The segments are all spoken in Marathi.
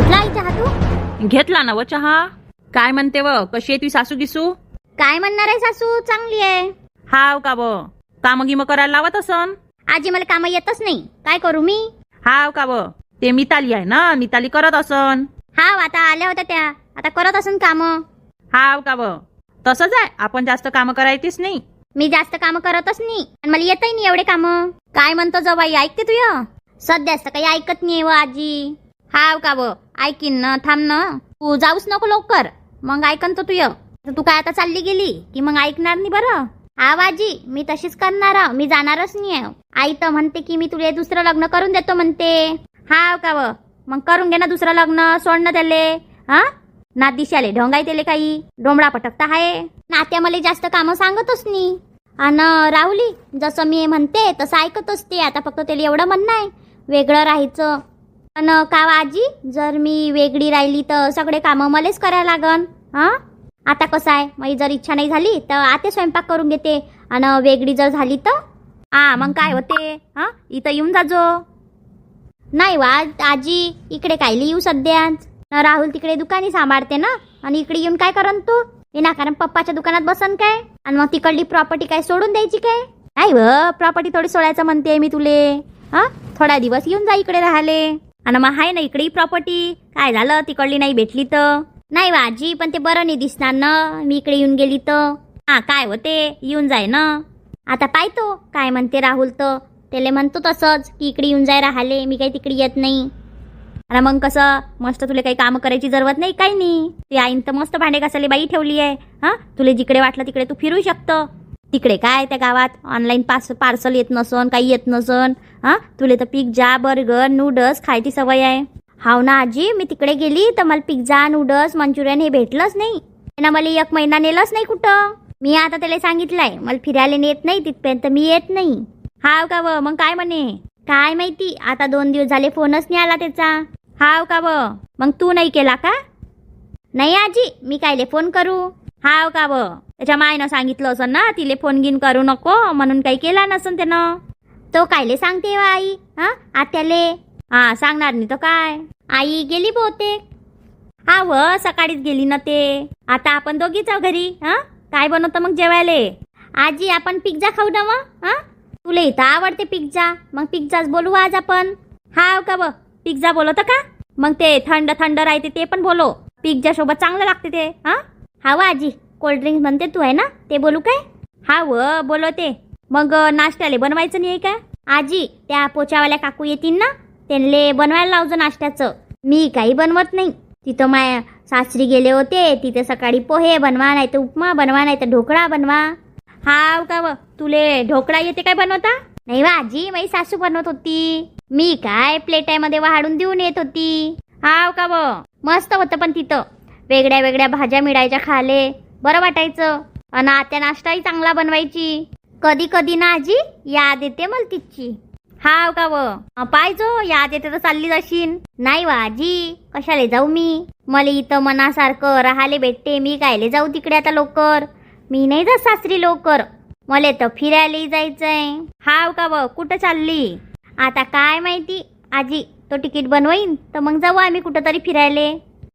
घेतला आई चहा तू? घेतला ना व चहा. काय म्हणते व, कशी आहे ती सासू गिसू? काय म्हणणार आहे सासू, चांगली आहे. हाव का व, काम गिम करायला लावत असन. आजी मला काम येतच नाही, काय करू मी? हाव का व, ते मिताली आहे ना, मिताली करत असन. हाव, आता आल्या होत्या त्या, आता करत असन काम. हाव का व, तसंच आहे, आपण जास्त काम करायचीच नाही. मी जास्त काम करतच नाही आणि मला येतही नाही एवढे काम. काय म्हणतो जवाई, ऐकते तुझं? सध्याच तर काही ऐकत नाही व आजी. हाव का व, ऐकीन ना, थांब ना, तू जाऊच नको लवकर, मग ऐकन तो तुझं. तू काय आता चालली गेली की मग ऐकणार नाही बरं. हाव आजी, मी तशीच करणार, मी जाणारच नाही. आई तर म्हणते की मी तुला दुसरं लग्न करून देतो म्हणते. हाव का व, मग करून घे ना दुसरं लग्न, सोड ना त्याले. हा, ना दिशाले ढोंगाई त्याले काही डोंबळा पटकता आहे. नात्या मला जास्त कामं सांगतच नाही. आणि राहुली जसं मी म्हणते तसं ऐकत असते. आता फक्त त्याला एवढं म्हणणं आहे वेगळं राहायचं. आणि का आजी, जर मी वेगळी राहिली तर सगळे कामं मलाच करायला लागन. हा, आता कसं आहे, माझी जर इच्छा नाही झाली तर आते स्वयंपाक करून घेते, आणि वेगळी जर झाली तर मग काय होते, हा इथं येऊन जाजो. नाही वा आजी, इकडे कायली येऊ सध्याच. राहुल तिकडे दुकानी सांभाळते ना, आणि इकडे येऊन काय करन तू? कारण पप्पाच्या दुकानात बसन काय, आणि मग तिकडली प्रॉपर्टी काय सोडून द्यायची काय? नाही व, प्रॉपर्टी थोडी सोडायचं म्हणते मी तुले. हा, थोडा दिवस येऊन जा इकडे राहिले, आणि मग आहे ना इकडे प्रॉपर्टी. काय झालं तिकडली नाही भेटली तर? नाही वा आजी, पण ते बरं नाही दिसणार ना मी इकडे येऊन गेली तर. काय होते, येऊन जाय ना. आता पाहतो काय म्हणते राहुल, तर त्याला म्हणतो तसंच की इकडे येऊन जाय राहिले, मी काही तिकडे येत नाही. आणि मग कसं मस्त तुला काही काम करायची जरूरत नाही, काही नाही. ती आईन तर मस्त भांडे घासायला बाई ठेवली आहे. हा, तुला जिकडे वाटलं तिकडे तू फिरू शकतो. तिकडे काय त्या गावात ऑनलाईन पार्सल येत नसन, काही येत नसन. हा, तुला तर पिझ्झा, बर्गर, नूडल्स खायची सवय आहे. हाव ना आजी, मी तिकडे गेली तर मला पिझ्झा, नूडल्स, मंचुरियन हे भेटलंच नाही. ना मला 1 महिना नेलंच नाही कुठं. मी आता त्याला सांगितलंय मला फिरायला नेत नाही, तिथपर्यंत मी येत नाही. हाव का व, मग काय म्हणे काय माहिती. आता 2 दिवस झाले फोनच नाही आला त्याचा. हाव का व, मग तू नाही केला का? नाही आजी, मी कायले फोन करू. हाव का व, त्याच्या मायनं सांगितलं असं ना तिले फोन गिन करू नको, म्हणून काही केला नसन त्यानं. तो कायले सांगते व आई, आत्याले. सांगणार नाही तर काय. आई गेली बहुतेक. व, सकाळीच गेली ना ते. आता आपण दोघीच आहो घरी. काय बनवतं मग जेवायले? आजी आपण पिझ्झा खाऊ ना मग. तुला इथं आवडते पिझ्झा, मग पिझ्झाच बोलू आज आपण. हाव का व, पिझ्झा बोलवतं का? मग ते थंड थंड राहते ते पण बोलो, पिझ्झा सोबत चांगलं लागते ते. हाव आजी, कोल्ड्रिंक म्हणते तू आहे ना, ते बोलू काय? हाव बोलवते. मग नाश्त्याला बनवायचं नाही का आजी? त्या पोचावाल्या काकू येतील ना, त्यांना बनवायला लावजो नाश्त्याचं. मी काही बनवत नाही. तिथं माया सासरी गेले होते, तिथे सकाळी पोहे बनवा, नाही तर उपमा बनवा, नाही तर ढोकळा बनवा. हाव का व, तुले ढोकळा येते काय बनवता? नाही वा आजी, माझी सासू बनवत होती. मी काय प्लेटामध्ये वाढून देऊन येत होती. हाव का व, मस्त होतं पण तिथं वेगळ्या वेगळ्या भाज्या मिळायच्या, खाले बरं वाटायचं. आणि आत्या नाश्ताही चांगला बनवायची. कधी कधी ना आजी याद येते मला तिची. हाव का व, पाहिजो याद येते तर चालली जाशील. नाही वा आजी, कशाले जाऊ मी, मला इथं मनासारखं राहाले भेटते. मी कायले जाऊ तिकडे आता लवकर, मी नाही जात सासरी लवकर. मला तर फिरायला जायचंय. हाव का व, कुठं चालली? आता काय माहिती आजी, तो तिकीट बनवाईन तर मग जाऊ आम्ही कुठंतरी फिरायले.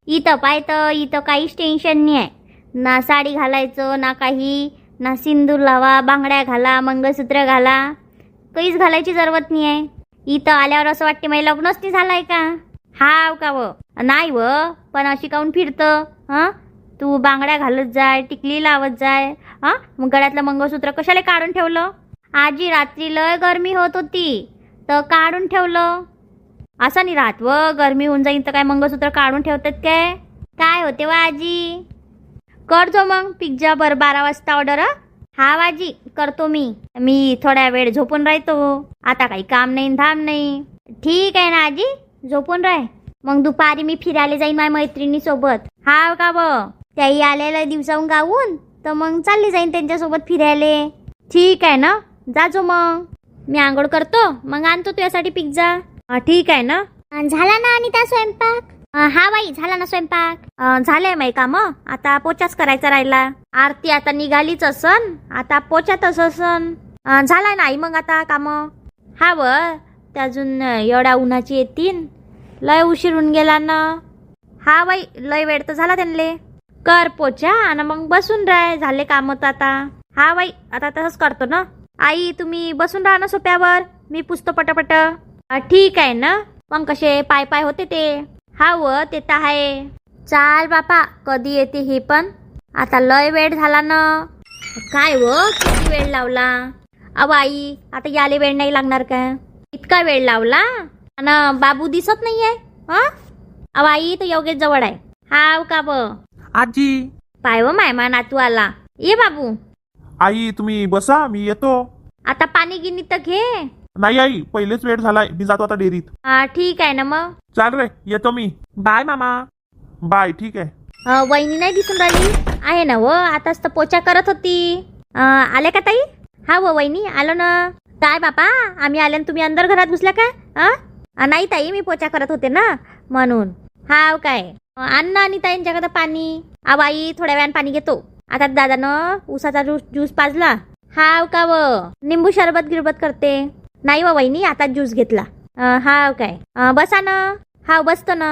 इथं पाहतं, इथं काहीच टेन्शन नाही आहे. ना साडी घालायचं ना काही, ना सिंदूर लावा, बांगड्या घाला, मंगळसूत्र घाला, काहीच घालायची जरूरत नाही आहे. इथं आल्यावर असं वाटते माझं लग्नच नाही झालंय का. हाव का व, नाही व, पण अशी काऊन फिरतं? तू बांगड्या घालत जाय, टिकली लावत जाय. मग गळ्यातलं मंगळसूत्र कशाला काढून ठेवलं? आजी रात्री लय गरमी होत होती तर काढून ठेवलं. असं नाही राहत व, गरमी होऊन जाईन तर काय मंगळसूत्र काढून ठेवतात काय? काय होते वा आजी? करतो मग पिझ्झा 12 वाजता ऑर्डर. हा आजी करतो मी थोड्या वेळ झोपून राहतो. आता काही काम नाही धाम नाही. ठीक आहे ना आजी, झोपून राह. मग दुपारी मी फिरायला जाईन माझ्या मैत्रिणी सोबत. हाव का व, त्याही आलेल्या दिवसाहून गावून तर मग चालली जाईन त्यांच्यासोबत फिरायला. ठीक आहे ना, जाजो मग. मी आंघोळ करतो मग आणतो तुझ्यासाठी पिझ्झा. ठीक आहे ना. झाला ना अनिता स्वयंपाक? हा बाई, झाला ना स्वयंपाक. झालंय माई काम, आता पोचाच करायचा राहिला. आरती आता निघालीच असन, आता पोचातच असन. झालाय नाही मग आता काम. हा व, त्या अजून एवढ्या उन्हाची येतील, लय उशीर होऊन गेला ना. हा बाई लय वेळ तर झाला त्यांले. कर पोचा आणि मग बसून राह, झाले काम तर आता. हा बाई आता तसंच करतो ना. आई तुम्ही बसून राहा ना सोप्यावर, मी पुसतो पटापट. ठीक आहे ना. मग कसे पाय पाय होते ते. हा व ते तर आहे. चाल बापा कधी येते हे पण. आता लय वेळ झाला ना. काय व किती वेळ लावला. अहो आई आता याले वेळ नाही लागणार का. इतका वेळ लावला आणि बाबू दिसत नाहीये. हा अहो आई तर योगेश जवळ आहे. हाव का ब. आजी. पाय व मायमा नातू आला. ये बाबू. आई तुम्ही बसा, मी येतो. आता पाणी गिनी तर घे. नाही आई, पहिलेच वेळ झालाय, मी जातो आता डेअरीत. हा ठीक आहे ना मग. चाल रे, येतो मी. बाय मामा. बाय. ठीक आहे. वहिनी नाही दिसून राहिली. आहे ना व, आताच तर पोचा करत होती. आले का ताई. हा व वहिनी आलो ना. काय बापा आम्ही आले आणि तुम्ही अंदर घरात घुसल्या का. नाही ताई मी पोचा करत होते ना म्हणून. हाव काय. आण ना आणि ताईंच्याकडे पाणी. बाई थोड्या वेळानं पाणी घेतो. आता दादानं उसाचा ज्यूस पाजला. हाव का व. निंबू सरबत गिरबत करते. नाही व वहिनी आता ज्यूस घेतला. हाव काय. बसा ना. हाव बसतो ना.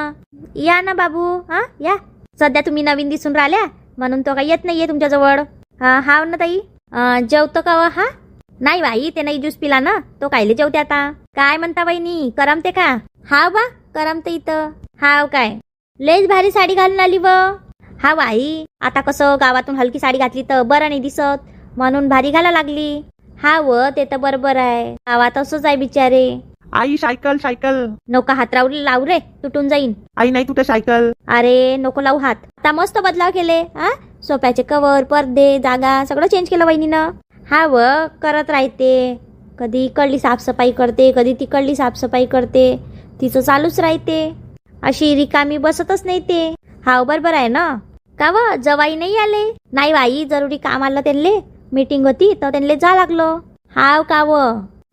या ना बाबू. या. सध्या तुम्ही नवीन दिसून राहिल्या म्हणून तो काही येत नाहीये तुमच्याजवळ. हाव ना ताई. जेवतो का व. हा नाही बाई ते नाही ज्यूस पिला ना, तो कायले जेवते आता. काय म्हणता वहिनी करमते का. हाव बा करमते इथं. हाव काय. लयच भारी साडी घालून आली व. हा बाई आता कसं गावातून हलकी साडी घातली तर बरं नाही दिसत म्हणून भारी घाला लागली. हा व ते तर बरोबर आहे, गावात असंच आहे बिचारे. आई सायकल सायकल. नको हात लावू रे, तुटून जाईन. आई नाही तुटे सायकल. अरे नको लावू हात. आता मस्त बदलाव केले. सोफ्याचे कवर पडदे जागा सगळं चेंज केलं वहिनीनं. हा व करत राहते. कधी इकडली साफसफाई करते, कधी तिकडली साफसफाई करते. तिचं चालूच राहते. अशी रिकामी बसतच नाही ते. हाव बरोबर आहे ना. का व जवाई नाही आले. नाही बाई जरुरी काम आलं त्यांले, मीटिंग होती तर त्यांले जा लागलो. हाव का व.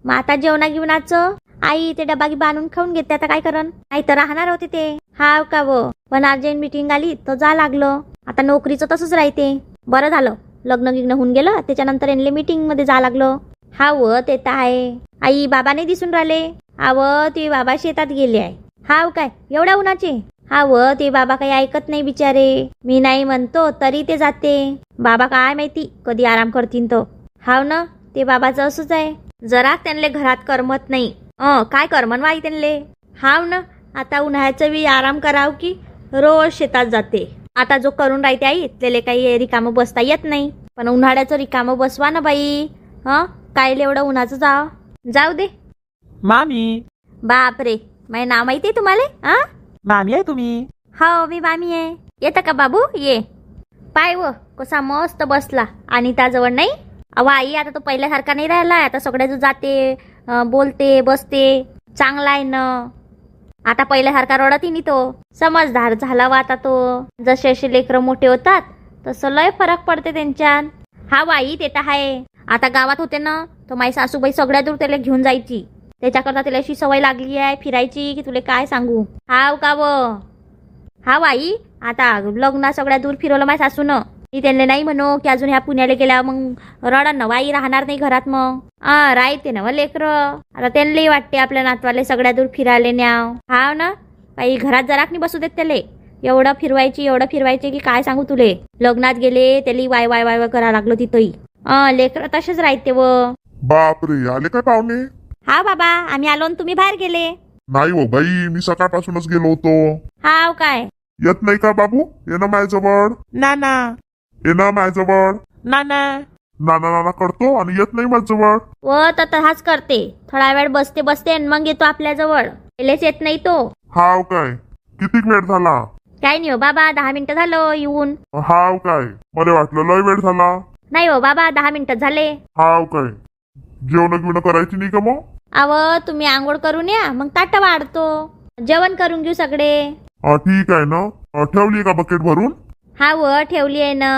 मग आता जेवणा गिवणाचं आई ते डबा गिबा आणून खाऊन घेते. आता काय करन, नाही तर राहणार होते ते. हाव का व. पण अर्जंट मीटिंग आली तर जा लागलो. आता नोकरीचं तसंच राहते. बरं झालं लग्न गिग्न होऊन गेलं त्याच्यानंतर यांले मीटिंग मध्ये जा लागलो. हाव ते तर आहे. आई बाबा नाही दिसून राहिले. हाव ते बाबा शेतात गेले आहे. हाव काय एवढ्या उन्हाचे. हाव ते बाबा काही ऐकत नाही बिचारे. मी नाही म्हणतो तरी ते जाते. बाबा काय माहिती कधी आराम करतीन तो. हाव ना ते बाबाचं असंच आहे. जरा त्यांना घरात करमत नाही. काय करमन वाई त्यांले. हाव ना आता उन्हाळ्याचं बी आराम कराव की रोज शेतात जाते. आता जो करून राहते आई त्याला काही रिकामं बसता येत नाही. पण उन्हाळ्याचं रिकामं बसवा ना बाई. काय एवढं उन्हाचं जाऊ दे. मामी. बापरे माझे नाव माहिती आहे तुम्हाला. मामी आहे तुम्ही. हो मी मामी आहे. येतं का बाबू ये. पाय व कसा मस्त बसला आणि त्याजवळ नाही. अहो आई आता तो पहिल्यासारखा नाही राहिलाय. आता सगळ्याजवळ जाते, बोलते बसते. चांगला आहे ना. आता पहिल्यासारखा रडतही नाही तो. समजदार झाला वा आता तो. जसे असे लेकरं मोठे होतात तसं लय फरक पडते त्यांच्यात. हा बाई ते तर आहे. आता गावात होते ना तर माझी सासूबाई सगळ्या दूर त्याला घेऊन जायची. त्याच्याकरता त्याला अशी सवय लागली आहे फिरायची की तुला काय सांगू. हाव का व. हा बाई आता लग्न सगळ्या दूर फिरवलं माझ्या सासूनं. मी त्यांना नाही म्हणू की अजून ह्या पुण्याला गेल्या मग रडन ना बाई राहणार नाही घरात. मग राहते ना व लेकरं. आता त्यांनाही वाटते आपल्या नातवाले सगळ्या दूर फिरायला न्याव. हाव ना बाई घरात जराक नाही बसू देत त्याले. एवढं फिरवायचे की काय सांगू तुले. लग्नात गेले त्याला वाय वाय वाय करा लागलं तिथंही. लेकरं तसेच राहते व. बापरे आले काय पाहुणे. हा बाबा आम्ही आलो तुम्ही बाहेर गेले. नाही हो बाई मी सकाळपासूनच गेलो होतो. हाव काय. येत नाही का बाबू. ये ना माझ्याजवळ. नाना. ये ना माझ्याजवळ. नाना. नाना नाना करतो आणि येत नाही माझ्याजवळ. व तर हाच करते. थोडा वेळ बसते आणि मग येतो आपल्याजवळ. पहिलेच येत नाही तो. हाव काय. किती वेळ झाला. काय नाही हो बाबा 10 मिनिटं झालं येऊन. हाव काय. मला वाटलं लय वेळ झाला. नाही हो बाबा 10 मिनिटं झाले. हाव काय. जेवण बिवणं करायची नाही का मग. अव तुम्ही आंघोळ करून या मग ताट वाढतो. जेवण करून घेऊ सगळे. ठीक आहे ना. ठेवली का बकेट भरून. हा व ठेवली आहे ना.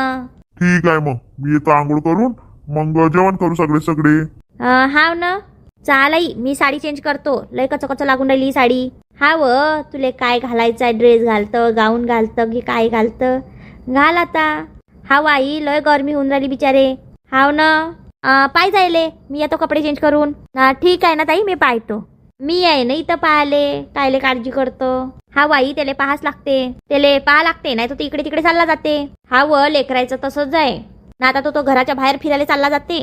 ठीक आहे मग मी येतो आंघोळ करून मग जेवण करू सगळे. हाव ना. चालई मी साडी चेंज करतो. लय कच लागून राहिली साडी. हा व तुले काय घालायचंय. ड्रेस घालतं गाऊन घालतं की काय घालतं घाल आता. हाव आई लय गरमी होऊन राहिली बिचारे. हाव ना. पाय जायले मी येतो कपडे चेंज करून. ठीक आहे ना ताई मी पाहतो. मी आहे ना इथं पाहिले कायले काळजी करतो. हा बाई त्याले पाहाच लागते, त्याले पाहा लागते, नाही तर तो इकडे तिकडे चालला जाते. हा व लेकरायचं तसंच आहे ना. आता तो घराच्या बाहेर फिरायला चालला जाते.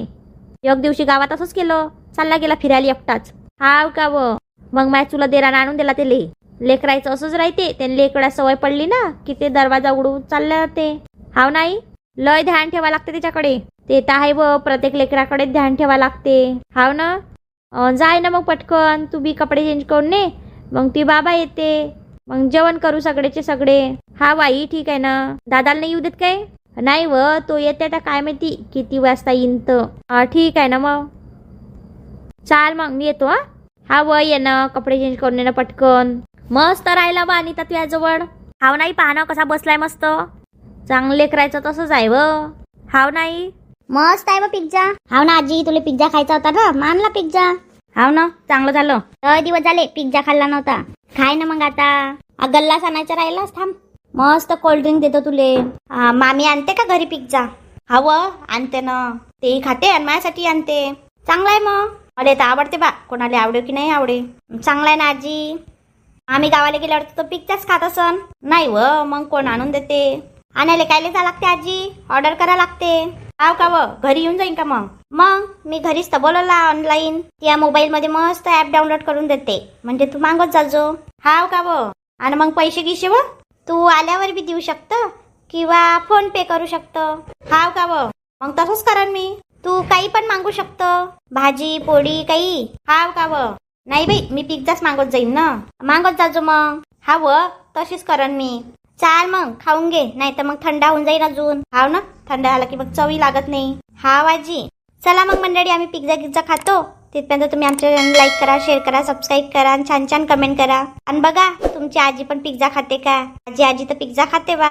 एक दिवशी गावात असंच केलं, चालला गेला फिरायला एकटाच. हाव का व मग माझ्या चुला देरानं आणून दिला त्याले. लेकरायचं असंच राहते, त्याने लेकरा सवय पडली ना की ते दरवाजा उघडून चालले जाते. हाव नाही, लय ध्यान ठेवा लागते त्याच्याकडे. ते तर आहे व प्रत्येक लेकराकडे ध्यान ठेवा लागते. हाव ना. जाय ना मग पटकन, तू बी कपडे चेंज करून ने. मग ती बाबा येते, मग जेवण करू सगळेचे सगळे. हा बाई ठीक आहे ना. दादाला नाही येऊ देत काय? नाही व तो येते तर काय माहिती किती वाजता येईन तर. ठीक आहे ना मग. चाल मग मी येतो. हा व ये ना, कपडे चेंज करून ये ना पटकन. मस्त राहिला बा अनिता तुझ्याजवळ. हाव नाही, पाहा ना कसा बसलाय मस्त. चांगले करायचं तसंच आहे व. हाव नाही, मस्त आहे बा पिझ्झा. हाव ना आजी, तुला पिझ्झा खायचा होता ना, मानला पिझ्झा. हाव ना, चांगलं झालं. लय दिवस झाले पिझ्झा खाल्ला नव्हता. खाय ना मग आता. गल्लास आणायचा राहिलास, थांब. मस्त कोल्ड्रिंक देतो तुले. मामी आणते का घरी पिझ्झा? हव आणते ना, तेही खाते आणि माझ्यासाठी आणते. चांगला आहे मग. मला तर आवडते बा, कोणाला आवडे की नाही आवडे. चांगला आहे ना आजी. आम्ही गावाला गेल्यावर तो पिझ्झाच खात असन. नाही व मग कोण आणून देते. आणायला कायले जा लागते आजी, ऑर्डर करा लागते. हाव का व घरी येऊन जाईन का मग? मग मी घरीच तर बोलवला ऑनलाईन. त्या मोबाईल मध्ये मस्त ऍप डाउनलोड करून देते, म्हणजे तू मागत जाजो. हाव का व आणि मग पैसे गिशे व? तू आल्यावर बी देऊ शकतं किंवा फोन पे करू शकतं. हाव का व मग तसंच करन मी. तू काही पण मागू शकतं, भाजी पोळी काही. हाव का व नाही बाई, मी पिझ्झाच मागत जाईन ना. मागत जाजो मग. हा व तशीच करन मी. चाल मग खाऊन घे, नाही तर मग थंड होऊन जाईल अजून. हाव ना, थंड झाला की मग चवी लागत नाही. हा आजी. चला मग मंडळी, आम्ही पिझ्झा खातो. तिथपर्यंत तुम्ही आमच्या चॅनल लाईक करा, शेअर करा, सबस्क्राईब करा आणि छान छान कमेंट करा. आणि बघा तुमची आजी पण पिझ्झा खाते का? आजी तर पिझ्झा खाते बा.